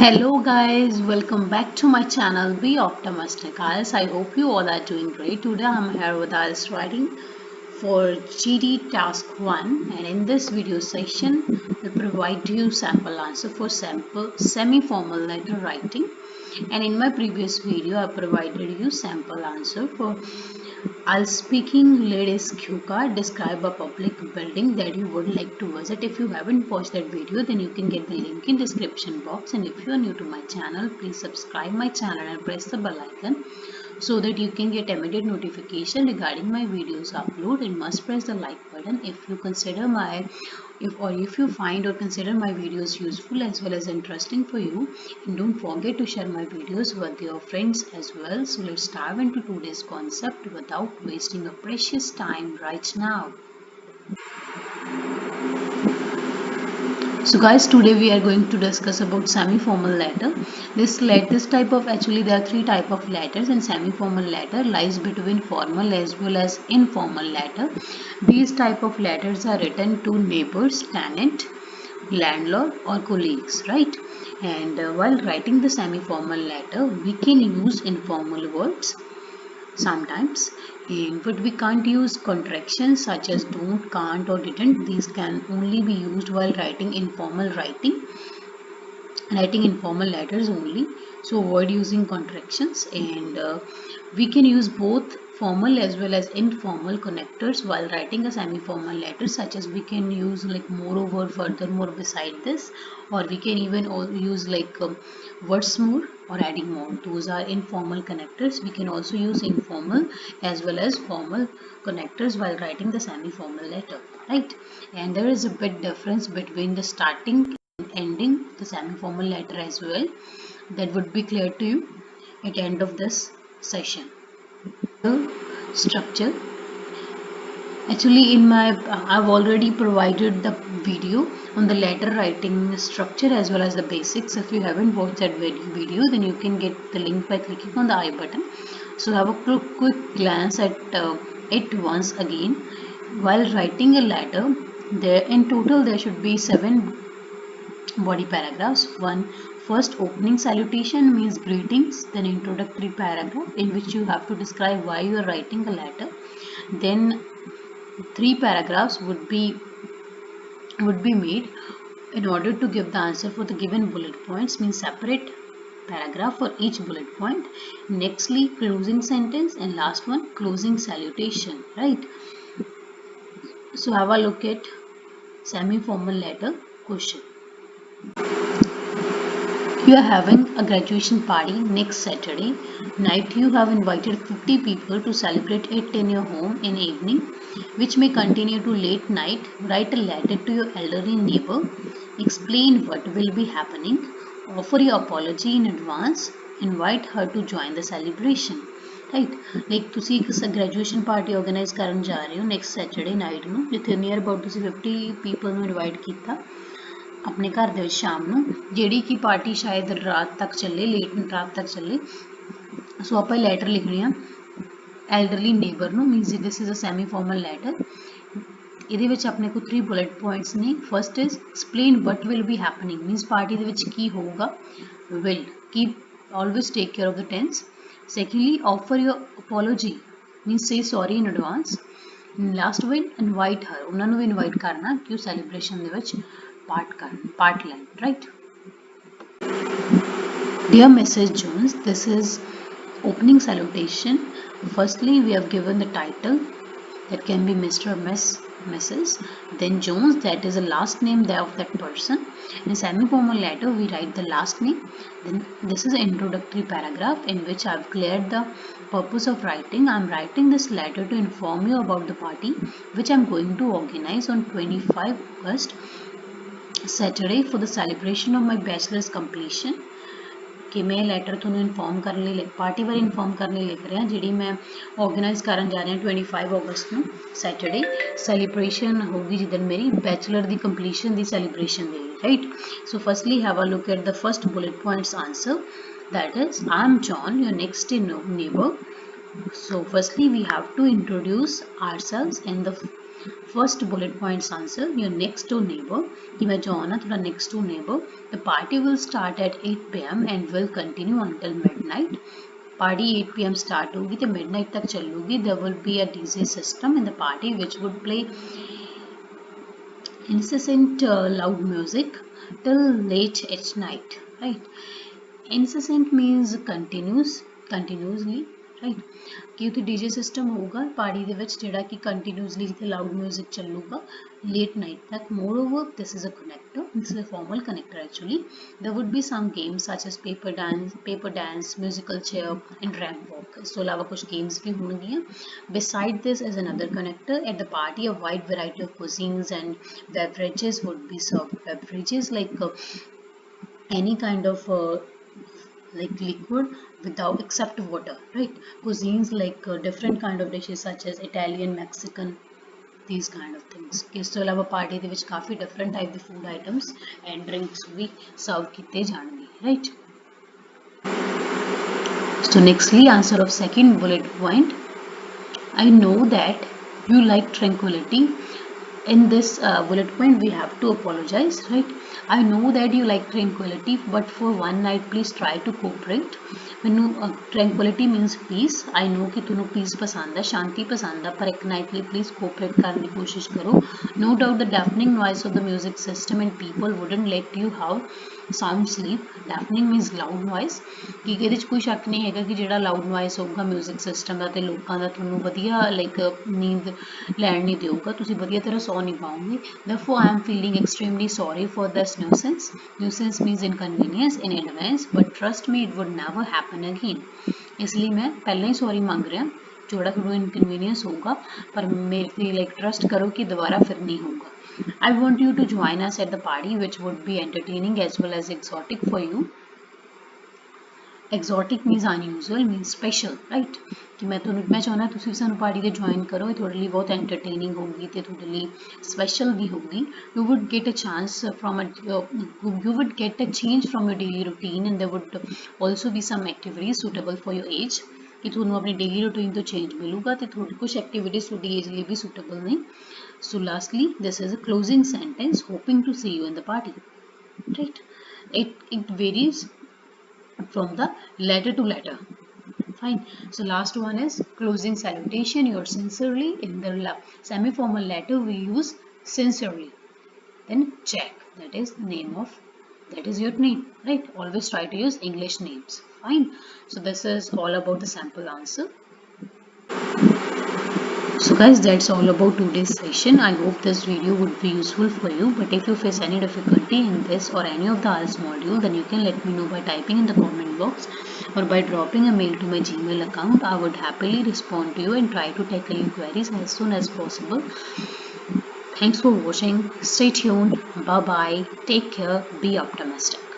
Hello guys, welcome back to my channel Be Optimistic. Guys, I hope you all are doing great. Today I'm here with Alice writing for GD task 1, and in this video session we'll provide you sample answer for sample semi-formal letter writing, and in my previous video I provided you sample answer for I'll speaking ladies cue card. Describe a public building that you would like to visit. If you haven't watched that video, then you can get the link in description box. And if you are new to my channel, please subscribe my channel and press the bell icon so that you can get immediate notification regarding my videos upload. And must press the like button if you consider my if you find or consider my videos useful as well as interesting for you, and don't forget to share my videos with your friends as well. So let's dive into today's concept without wasting a precious time right now. So guys, today we are going to discuss about semi-formal letter. This type of, actually there are three type of letters, and semi-formal letter lies between formal as well as informal letter. These type of letters are written to neighbors, tenant, landlord or colleagues, right? And while writing the semi-formal letter, we can use informal words sometimes, but we can't use contractions such as don't, can't or didn't. These can only be used while writing informal letters only. So avoid using contractions, and we can use both formal as well as informal connectors while writing a semi-formal letter, such as we can use like moreover, furthermore, beside this, or we can even use like words more or adding more. Those are informal connectors. We can also use informal as well as formal connectors while writing the semi-formal letter, right? And there is a bit difference between the starting ending the semi-formal letter as well. That would be clear to you at the end of this session. The structure, actually in my I've already provided the video on the letter writing structure as well as the basics. If you haven't watched that video, then you can get the link by clicking on the I button. So have a quick glance at it once again. While writing a letter, there in total there should be 7 body paragraphs. One, first opening salutation means greetings, then introductory paragraph in which you have to describe why you are writing a letter. Then 3 paragraphs would be made in order to give the answer for the given bullet points, means separate paragraph for each bullet point. Nextly, closing sentence, and last one, closing salutation, right? So have a look at semi-formal letter question. You are having a graduation party next Saturday night. You have invited 50 people to celebrate it in your home in evening, which may continue to late night. Write a letter to your elderly neighbor. Explain what will be happening. Offer your apology in advance. Invite her to join the celebration. Right, like ਤੁਸੀਂ ਇੱਕ graduation party organize ਕਰਨ ਜਾ ਰਹੇ ਹੋ next Saturday night ਨੂੰ, ਜਿੱਥੇ near about ਤੁਸੀਂ 50 people ਨੂੰ invite ਕੀਤਾ ਆਪਣੇ ਘਰ ਦੇ ਵਿੱਚ ਸ਼ਾਮ ਨੂੰ, ਜਿਹੜੀ ਕਿ ਪਾਰਟੀ ਸ਼ਾਇਦ ਰਾਤ ਤੱਕ ਚੱਲੇ, ਲੇਟ ਰਾਤ ਤੱਕ ਚੱਲੇ। ਸੋ ਆਪਾਂ ਲੈਟਰ ਲਿਖਣੇ ਆ ਐਲਡਰਲੀ ਨੇਬਰ ਨੂੰ, means this is a semi formal letter. ਇਹਦੇ ਵਿੱਚ ਆਪਣੇ ਕੋਲ 3 ਬੁਲਟ ਪੁਆਇੰਟਸ ਨੇ। First is explain what will be happening, means party ਦੇ ਵਿੱਚ ਕੀ ਹੋਊਗਾ। Will, keep always take care of the tense. Secondly, offer your apology, means say sorry in advance. Last will, invite her, ਉਹਨਾਂ ਨੂੰ ਵੀ invite ਕਰਨਾ ਕਿ ਉਹ celebration ਦੇ ਵਿੱਚ part line, right? Dear Mrs. Jones, this is opening salutation. Firstly, we have given the title, that can be Mr. or Miss, Mrs. Then Jones, that is the last name there of that person. In a semi-formal letter, we write the last name. Then this is an introductory paragraph in which I have cleared the purpose of writing. I am writing this letter to inform you about the party which I am going to organize on 25 August Saturday for the celebration of my bachelor's completion. कि मैं letter ਤੁਹਾਨੂੰ inform ਕਰਨ ਲਈ party ਬਾਰੇ inform ਕਰਨ ਲਈ ਲਿਖ ਰਿਹਾ, ਜਿਹੜੀ ਮੈਂ ਆਰਗੇਨਾਈਜ਼ ਕਰਨ ਜਾ ਰਹੀ ਹਾਂ 25 ਅਗਸਤ ਨੂੰ ਸੈਟਰਡੇ। ਸੈਲੀਬ੍ਰੇਸ਼ਨ ਹੋਊਗੀ ਜਿੱਦਣ ਮੇਰੀ ਬੈਚਲਰ ਦੀ ਕੰਪਲੀਸ਼ਨ ਦੀ ਸੈਲੀਬ੍ਰੇਸ਼ਨ ਦੇ, right? So firstly have a look at the first bullet points answer, that is, I am John, your next neighbor. So firstly we have to introduce ourselves in the First bullet points answer, your next door neighbor. कि मैं जो आना थोड़ा next door neighbor. The party will start at 8 p.m. and will continue until midnight. Party 8 p.m. start होगी तो midnight तक चलूगी. There will be a DJ system in the party which would play incessant loud music till late at night. Right? Incessant means continuously. Right? कि उत्थे DJ system होगा party ਦੇ ਵਿੱਚ ਜਿਹੜਾ ਕਿ ਕੰਟੀਨਿਊਸਲੀ ਇੱਥੇ ਲਾਊਡ 뮤직 ਚੱਲੂਗਾ late night ਤੱਕ. Moreover, this is a connector. This is a formal connector actually. There would be some games such as paper dance, musical chair and ramp walk. ਇਸ ਤੋਂ ਇਲਾਵਾ ਕੁਝ games ਵੀ ਹੋਣਗੀਆਂ. Beside this is another connector. At the party, a wide variety of cuisines and beverages would be served. Beverages like any kind of like liquid without except water, right? Cuisines like different kind of dishes such as Italian, Mexican, these kind of things. ਇਸ ਤੋਂ ਇਲਾਵਾ party ਦੇ ਵਿੱਚ ਕਾਫੀ different type ਦੇ food items and drinks we serve ਕੀਤੇ ਜਾਣਗੇ, right? So nextly, answer of second bullet point. I know that you like tranquility. In this bullet point we have to apologize, right? I know that you like tranquility, but for one night please try to cooperate. ਮੈਨੂੰ tranquility means peace. I know ਕਿ ਤੁਹਾਨੂੰ peace ਪਸੰਦ ਹੈ, ਸ਼ਾਂਤੀ ਪਸੰਦ ਹੈ, ਪਰ ਇੱਕ night ਲਈ please cooperate ਕਰਨ ਦੀ ਕੋਸ਼ਿਸ਼ ਕਰੋ. No doubt the deafening noise of the music system and people wouldn't let you have sound sleep. Deafening means loud noise. ਕਿ ਇਹਦੇ ਵਿੱਚ ਕੋਈ ਸ਼ੱਕ ਨਹੀਂ ਹੈਗਾ ਕਿ ਜਿਹੜਾ loud noise ਹੋਊਗਾ music system ਦਾ ਤੇ ਲੋਕਾਂ ਦਾ ਤੁਹਾਨੂੰ ਵਧੀਆ ਨੀਂਦ ਲੈਣ ਨਹੀਂ ਦੇਊਗਾ, ਤੁਸੀਂ ਵਧੀਆ ਤਰ੍ਹਾਂ ਸੌ ਨਹੀਂ ਪਾਓਗੇ. Therefore I am feeling extremely sorry for this nuisance. Nuisance means inconvenience in advance, but trust me it would never happen again. ਇਸ ਲਈ ਮੈਂ ਪਹਿਲਾਂ ਹੀ ਸੌਰੀ ਮੰਗ ਰਿਹਾ ਜਿਹੜਾ ਤੁਹਾਨੂੰ ਇਨਕਨਵੀਨੀਅੰਸ ਹੋਊਗਾ, ਪਰ ਮੇਰੇ ਤੇ ਟਰਸਟ ਕਰੋ ਕਿ ਦੁਬਾਰਾ ਫਿਰ ਨਹੀਂ ਹੋਊਗਾ. I want you to join us at the party which would be entertaining as well as exotic for you. Exotic means unusual, means special, right? कि मैं चाहना तुसी सानू पार्टी ते ज्वाइन करो, ये थोड़े लिए बहुत entertaining होगी ते थोड़े लिए special भी होगी. You would get a chance from you would get a change from your daily routine, and there would also be some activities suitable for your age. कि ਤੁਹਾਨੂੰ ਆਪਣੀ daily routine ਤੋਂ change ਮਿਲੂਗਾ ਤੇ ਥੋੜੀ ਕੁਝ activities ਤੁਹਾਡੀ age ਲਈ ਵੀ suitable ਨੇ. So lastly, this is a closing sentence, hoping to see you in the party, right? It varies from the letter to letter. Fine. So last one is closing salutation. Yours sincerely. In the semi-formal letter we use sincerely. Then Jack. That is name of, that is your name, right? Always try to use English names. Fine. So this is all about the sample answer. So guys, that's all about today's session. I hope this video would be useful for you. But if you face any difficulty in this or any of the IELTS module, then you can let me know by typing in the comment box or by dropping a mail to my Gmail account. I would happily respond to you and try to tackle your queries as soon as possible. Thanks for watching. Stay tuned. Bye bye. Take care. Be optimistic.